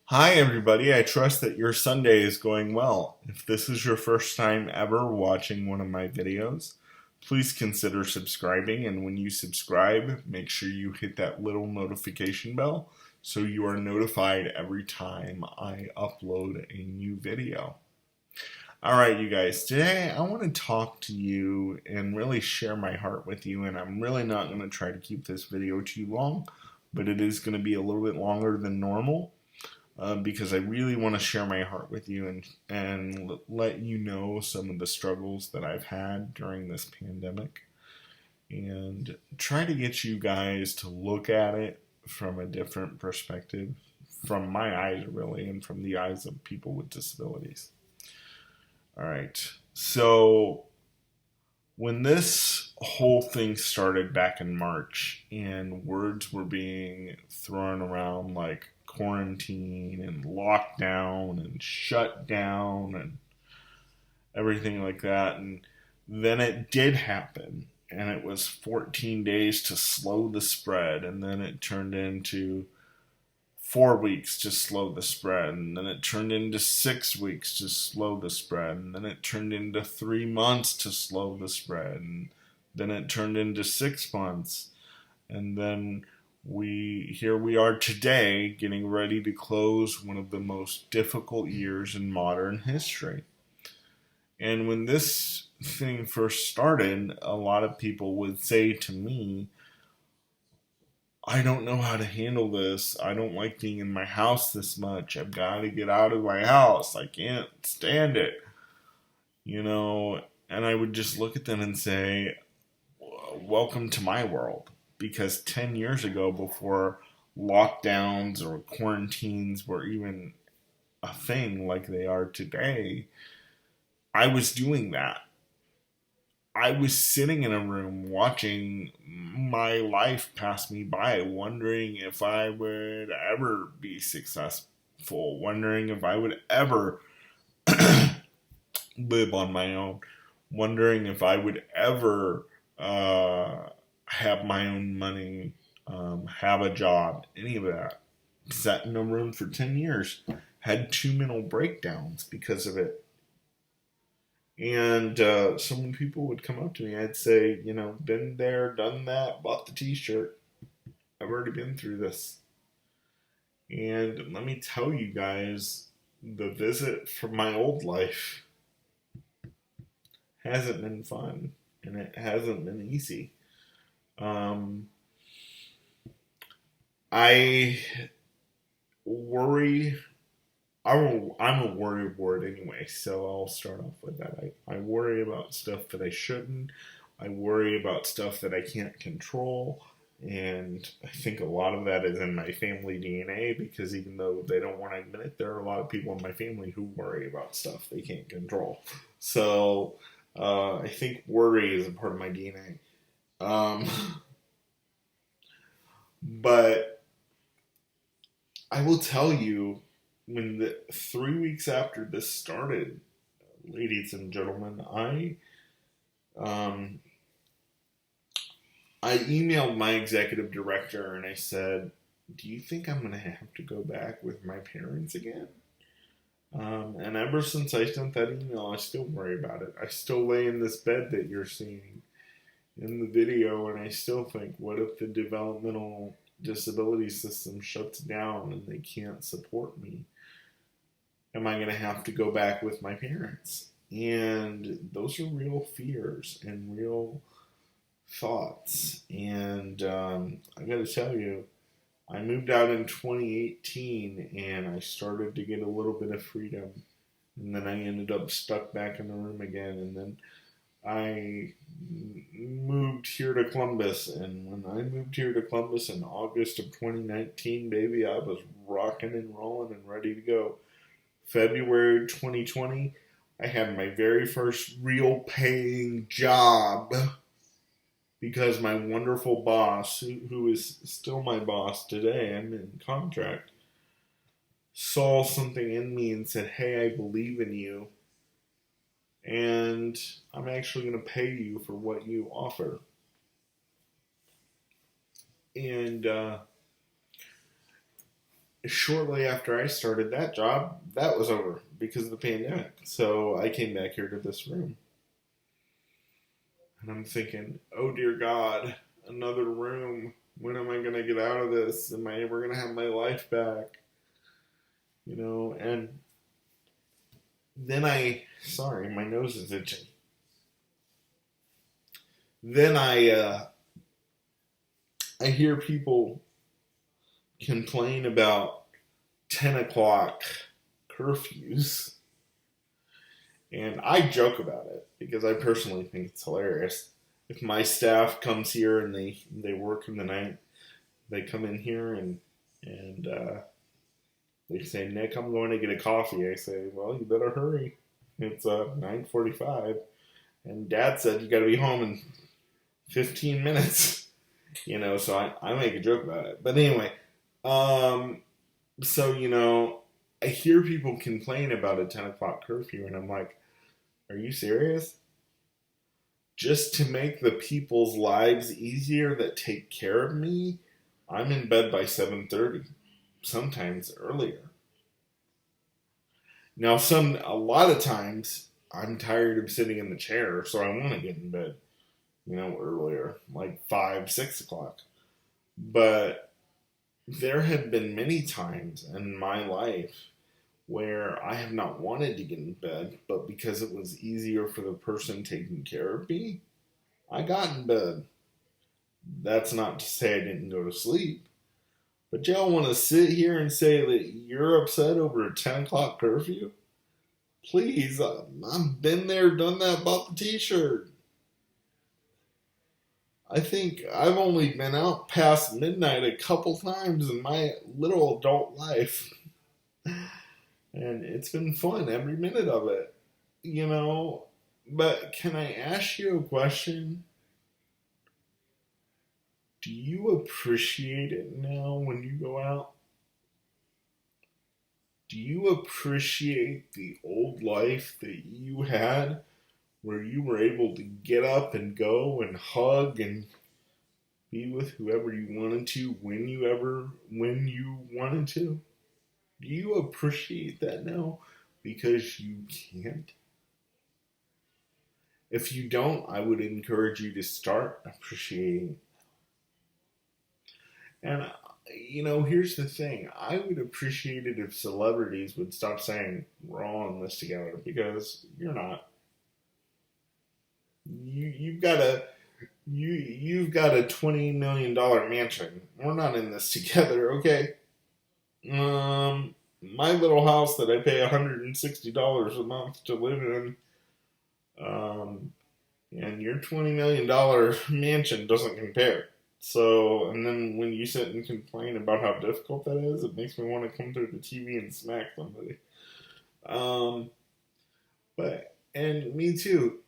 Hi, everybody. I trust that your Sunday is going well. If this is your first time ever watching one of my videos, please consider subscribing. And when you subscribe, make sure you hit that little notification bell so you are notified every time I upload a new video. All right, you guys, today I want to talk to you and really share my heart with you. And I'm really not going to try to keep this video too long, but it is going to be a little bit longer than normal because I really want to share my heart with you and let you know some of the struggles that I've had during this pandemic and try to get you guys to look at it from a different perspective, from my eyes, really, and from the eyes of people with disabilities. All right. So, when this whole thing started back in March and words were being thrown around like quarantine and lockdown and shut down and everything like that, and then it did happen, and it was 14 days to slow the spread, and then it turned into 4 weeks to slow the spread, and then it turned into 6 weeks to slow the spread, and then it turned into 3 months to slow the spread, and then it turned into 6 months, and then here we are today getting ready to close one of the most difficult years in modern history. And when this thing first started, a lot of people would say to me, I don't know how to handle this. I don't like being in my house this much. I've got to get out of my house. I can't stand it. And I would just look at them and say, welcome to my world. Because 10 years ago, before lockdowns or quarantines were even a thing like they are today, I was doing that. I was sitting in a room watching my life pass me by, wondering if I would ever be successful, wondering if I would ever live on my own, wondering if I would ever have my own money, have a job, any of that. Sat in a room for 10 years, had two mental breakdowns because of it. And so when people would come up to me, I'd say, been there, done that, bought the t-shirt. I've already been through this. And let me tell you guys, the visit from my old life hasn't been fun. And it hasn't been easy. I worry. I'm a worry ward anyway, so I'll start off with that. I worry about stuff that I shouldn't. I worry about stuff that I can't control. And I think a lot of that is in my family DNA because even though they don't want to admit it, there are a lot of people in my family who worry about stuff they can't control. So I think worry is a part of my DNA. But I will tell you, when the 3 weeks after this started, ladies and gentlemen, I emailed my executive director and I said, "Do you think I'm going to have to go back with my parents again?" And ever since I sent that email, I still worry about it. I still lay in this bed that you're seeing in the video, and I still think, what if the developmental disability system shuts down and they can't support me? Am I going to have to go back with my parents? And those are real fears and real thoughts. And I got to tell you, I moved out in 2018 and I started to get a little bit of freedom. And then I ended up stuck back in the room again. And then I moved here to Columbus. And when I moved here to Columbus in August of 2019, baby, I was rocking and rolling and ready to go. February 2020, I had my very first real paying job because my wonderful boss, who is still my boss today, I'm in contract, saw something in me and said, "Hey, I believe in you, and I'm actually going to pay you for what you offer." And shortly after I started that job, that was over because of the pandemic. So I came back here to this room. And I'm thinking, oh dear God, another room. When am I going to get out of this? Am I ever going to have my life back? And then sorry, my nose is itching. Then I hear people complain about 10 o'clock curfews. And I joke about it because I personally think it's hilarious. If my staff comes here and they work in the night, they come in here and they say, Nick, I'm going to get a coffee. I say, well, you better hurry. It's 9:45. And Dad said you got to be home in 15 minutes. So I make a joke about it. But anyway, so, I hear people complain about a 10 o'clock curfew, and I'm like, are you serious? Just to make the people's lives easier that take care of me, I'm in bed by 7:30, sometimes earlier. Now, a lot of times, I'm tired of sitting in the chair, so I want to get in bed, earlier, like 5, 6 o'clock. But there have been many times in my life where I have not wanted to get in bed, but because it was easier for the person taking care of me, I got in bed. That's not to say I didn't go to sleep. But y'all want to sit here and say that you're upset over a 10 o'clock curfew? Please, I've been there, done that, bought the t-shirt. I think I've only been out past midnight a couple times in my little adult life. And it's been fun, every minute of it. But can I ask you a question? Do you appreciate it now when you go out? Do you appreciate the old life that you had where you were able to get up and go and hug and be with whoever you wanted to when you wanted to? Do you appreciate that now because you can't? If you don't, I would encourage you to start appreciating. And, here's the thing. I would appreciate it if celebrities would stop saying, we're all in this together, because you're not. You've got a $20 million mansion. We're not in this together, okay? My little house that I pay $160 a month to live in, and your $20 million mansion doesn't compare. So, and then when you sit and complain about how difficult that is, it makes me want to come through the TV and smack somebody. And me too.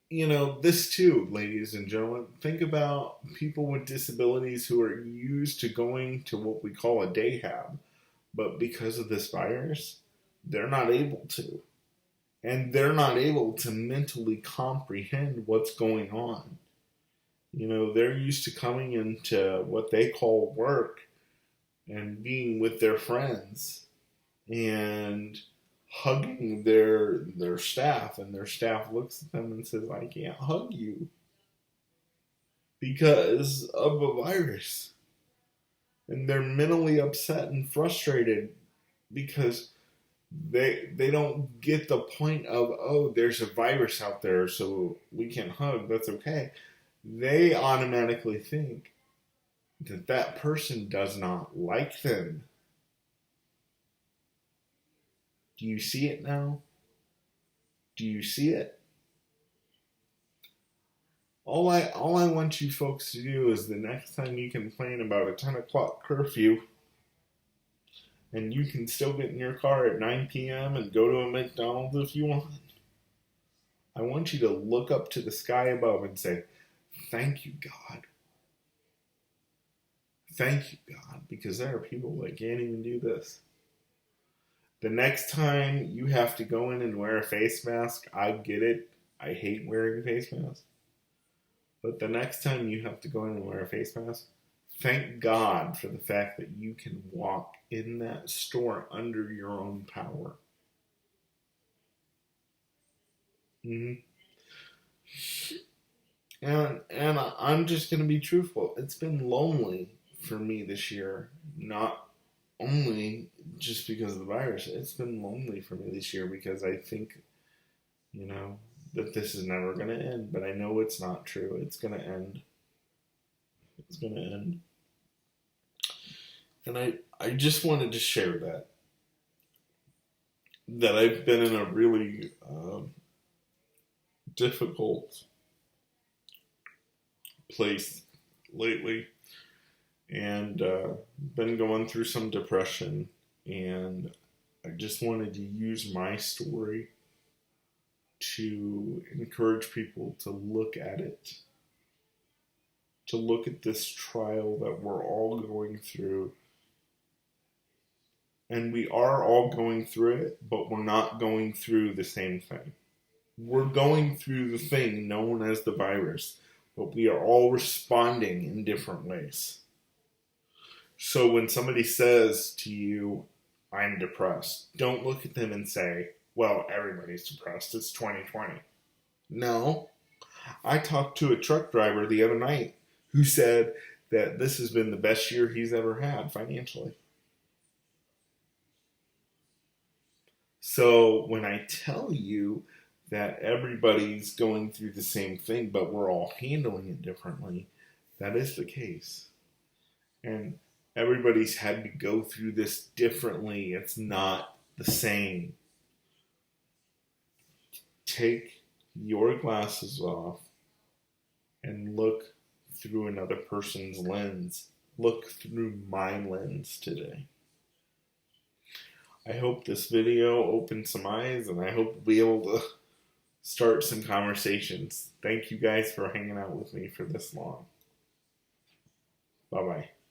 This too, ladies and gentlemen, think about people with disabilities who are used to going to what we call a day hab, but because of this virus, they're not able to. And they're not able to mentally comprehend what's going on. They're used to coming into what they call work and being with their friends and hugging their staff, and their staff looks at them and says, I can't hug you because of a virus. And they're mentally upset and frustrated because they don't get the point of, oh, there's a virus out there, so we can't hug, that's okay. They automatically think that person does not like them. Do you see it now? Do you see it? All I want you folks to do is the next time you complain about a 10 o'clock curfew and you can still get in your car at 9 p.m. and go to a McDonald's if you want, I want you to look up to the sky above and say, thank you, God. Thank you, God, because there are people that can't even do this. The next time you have to go in and wear a face mask, I get it. I hate wearing a face mask. But the next time you have to go in and wear a face mask, thank God for the fact that you can walk in that store under your own power. Mm-hmm. And I'm just going to be truthful. It's been lonely for me this year, not only just because of the virus. It's been lonely for me this year because I think, you know, that this is never going to end. But I know it's not true. It's going to end. It's going to end. And I just wanted to share that I've been in a really difficult place lately, and been going through some depression, and I just wanted to use my story to encourage people to look at it, to look at this trial that we're all going through. And we are all going through it, but we're not going through the same thing. We're going through the thing known as the virus, but we are all responding in different ways. So when somebody says to you, I'm depressed, don't look at them and say, well, everybody's depressed. It's 2020. No. I talked to a truck driver the other night who said that this has been the best year he's ever had financially. So when I tell you that everybody's going through the same thing, but we're all handling it differently, that is the case. And everybody's had to go through this differently. It's not the same. Take your glasses off and look through another person's lens. Look through my lens today. I hope this video opens some eyes, and I hope we'll be able to start some conversations. Thank you guys for hanging out with me for this long. Bye-bye.